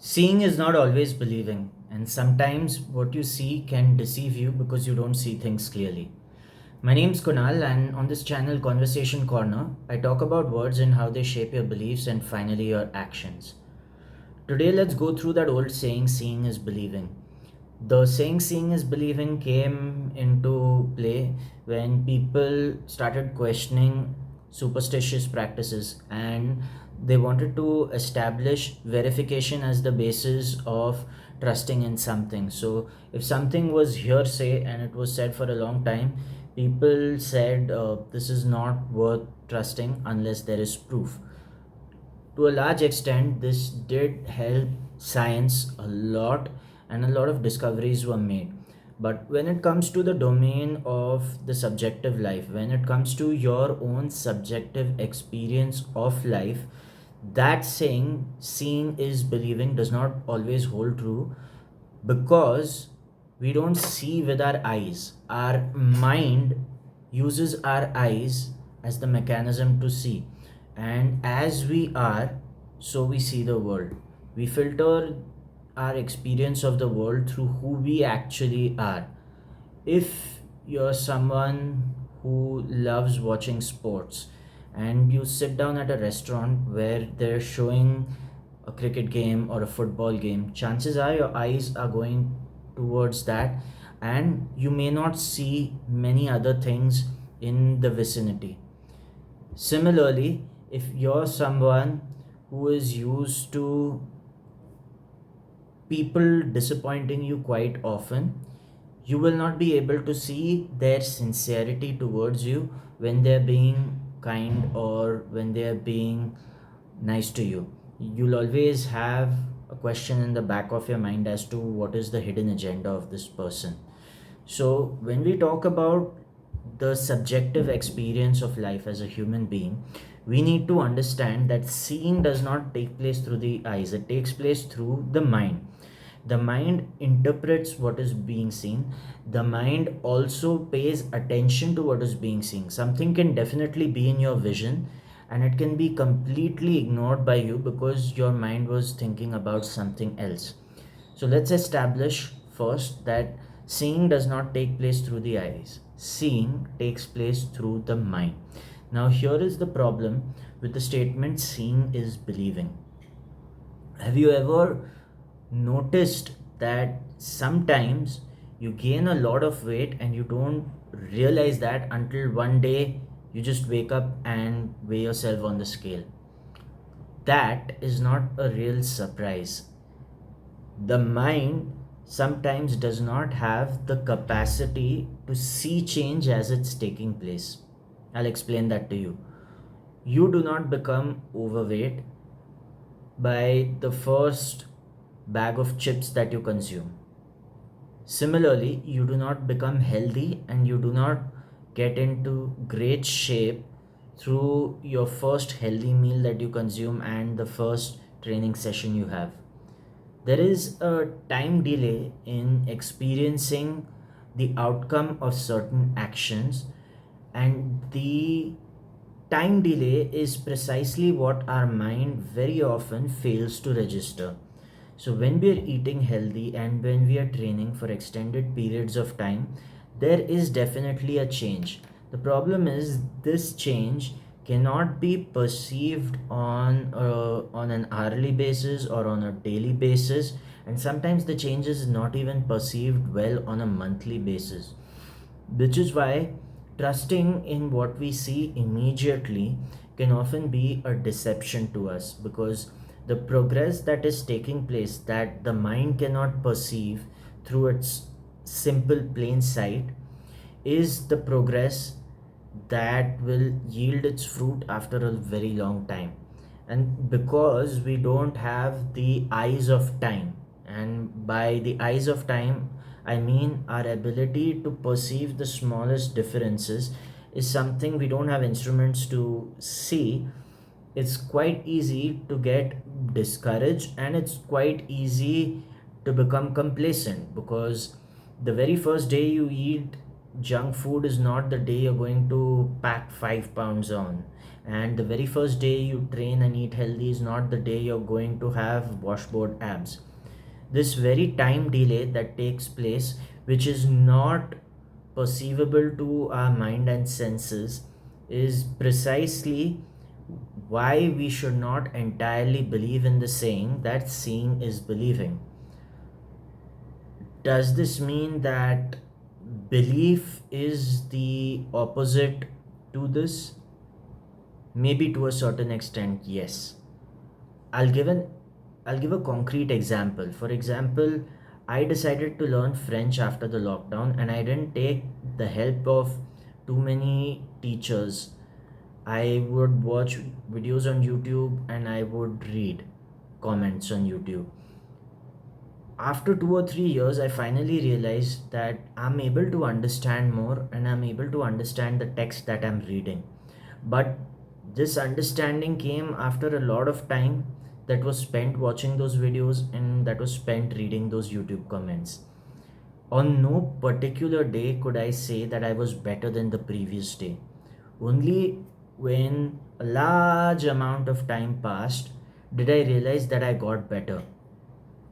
Seeing is not always believing, and sometimes what you see can deceive you because you don't see things clearly. My name's Kunal, and on this channel, Conversation Corner, I talk about words and how they shape your beliefs and finally your actions. Today, let's go through that old saying, seeing is believing. The saying, seeing is believing, came into play when people started questioning superstitious practices and they wanted to establish verification as the basis of trusting in something. So, if something was hearsay and it was said for a long time, people said this is not worth trusting unless there is proof. To a large extent, this did help science a lot, and a lot of discoveries were made. But when it comes to the domain of the subjective life, when it comes to your own subjective experience of life, that saying, seeing is believing, does not always hold true because we don't see with our eyes. Our mind uses our eyes as the mechanism to see, and as we are, so we see the world. We filter our experience of the world through who we actually are. If you're someone who loves watching sports and you sit down at a restaurant where they're showing a cricket game or a football game, chances are your eyes are going towards that, and you may not see many other things in the vicinity. Similarly, if you're someone who is used to people disappointing you quite often, you will not be able to see their sincerity towards you when they're being kind or when they're being nice to you. You'll always have a question in the back of your mind as to what is the hidden agenda of this person. So, when we talk about the subjective experience of life as a human being, we need to understand that seeing does not take place through the eyes, it takes place through the mind. The mind interprets what is being seen. The mind also pays attention to what is being seen. Something can definitely be in your vision and it can be completely ignored by you because your mind was thinking about something else. So let's establish first that seeing does not take place through the eyes. Seeing takes place through the mind. Now, here is the problem with the statement seeing is believing. Have you ever noticed that sometimes you gain a lot of weight and you don't realize that until one day you just wake up and weigh yourself on the scale? That is not a real surprise. The mind sometimes does not have the capacity to see change as it's taking place. I'll explain that to you. You do not become overweight by the first bag of chips that you consume. Similarly, you do not become healthy and you do not get into great shape through your first healthy meal that you consume and the first training session you have. There is a time delay in experiencing the outcome of certain actions, and the time delay is precisely what our mind very often fails to register. So, when we are eating healthy and when we are training for extended periods of time, there is definitely a change. The problem is this change cannot be perceived on an hourly basis or on a daily basis, and sometimes the change is not even perceived well on a monthly basis, which is why trusting in what we see immediately can often be a deception to us, because the progress that is taking place that the mind cannot perceive through its simple plain sight is the progress that will yield its fruit after a very long time. And because we don't have the eyes of time, and by the eyes of time I mean our ability to perceive the smallest differences, is something we don't have instruments to see. It's quite easy to get discouraged and it's quite easy to become complacent, because the very first day you eat junk food is not the day you're going to pack 5 pounds on, and the very first day you train and eat healthy is not the day you're going to have washboard abs. This very time delay that takes place, which is not perceivable to our mind and senses, is precisely why we should not entirely believe in the saying that seeing is believing. Does this mean that belief is the opposite to this? Maybe to a certain extent, yes. I'll give an I'll give a concrete example. For example, I decided to learn French after the lockdown and I didn't take the help of too many teachers. I would watch videos on YouTube and I would read comments on YouTube. After 2 or 3 years, I finally realized that I'm able to understand more and I'm able to understand the text that I'm reading. But this understanding came after a lot of time that was spent watching those videos and that was spent reading those YouTube comments. On no particular day could I say that I was better than the previous day. Only when a large amount of time passed did I realize that I got better.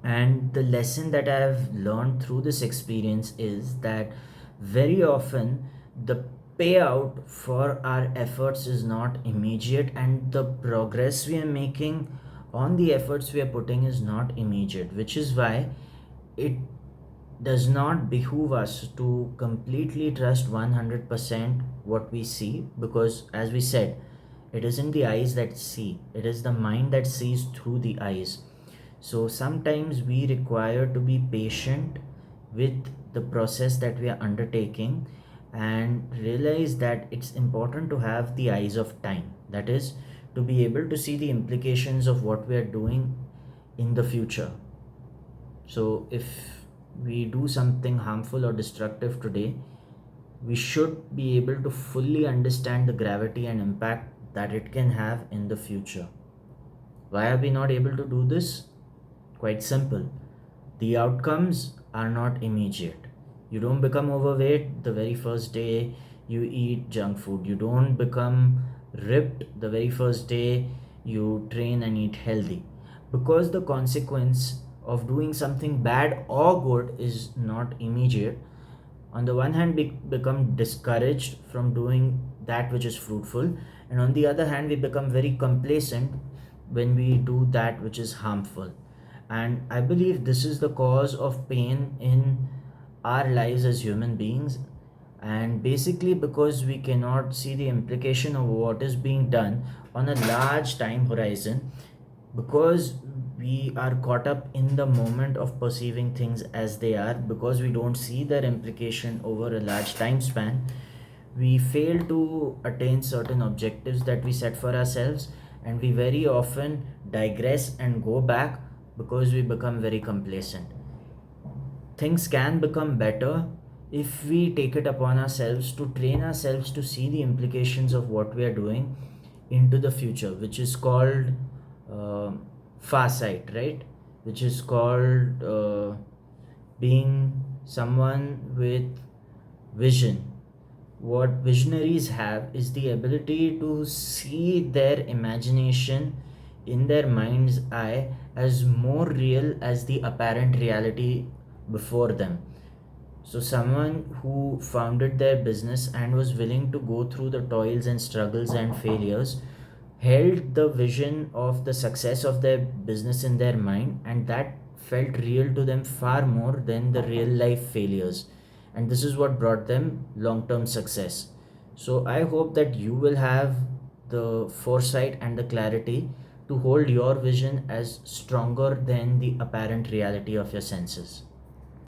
And the lesson that I've learned through this experience is that very often the payout for our efforts is not immediate, and the progress we are making on the efforts we are putting is not immediate, which is why it does not behoove us to completely trust 100% what we see, because as we said, it isn't the eyes that see, it is the mind that sees through the eyes. So sometimes we require to be patient with the process that we are undertaking and realize that it's important to have the eyes of time. That is, to be able to see the implications of what we are doing in the future. So if we do something harmful or destructive today, we should be able to fully understand the gravity and impact that it can have in the future. Why are we not able to do this? Quite simple. The outcomes are not immediate. You don't become overweight the very first day you eat junk food. You don't become ripped the very first day you train and eat healthy. Because the consequence of doing something bad or good is not immediate, on the one hand, we become discouraged from doing that which is fruitful, and on the other hand, we become very complacent when we do that which is harmful. And I believe this is the cause of pain in our lives as human beings. And basically, because we cannot see the implication of what is being done on a large time horizon, because we are caught up in the moment of perceiving things as they are, because we don't see their implication over a large time span, we fail to attain certain objectives that we set for ourselves, and we very often digress and go back because we become very complacent. Things can become better if we take it upon ourselves to train ourselves to see the implications of what we are doing into the future, which is called uh, farsight, right? Which is called being someone with vision. What visionaries have is the ability to see their imagination in their mind's eye as more real as the apparent reality before them. So, someone who founded their business and was willing to go through the toils and struggles and failures held the vision of the success of their business in their mind, and that felt real to them far more than the real life failures. And this is what brought them long term success. So, I hope that you will have the foresight and the clarity to hold your vision as stronger than the apparent reality of your senses.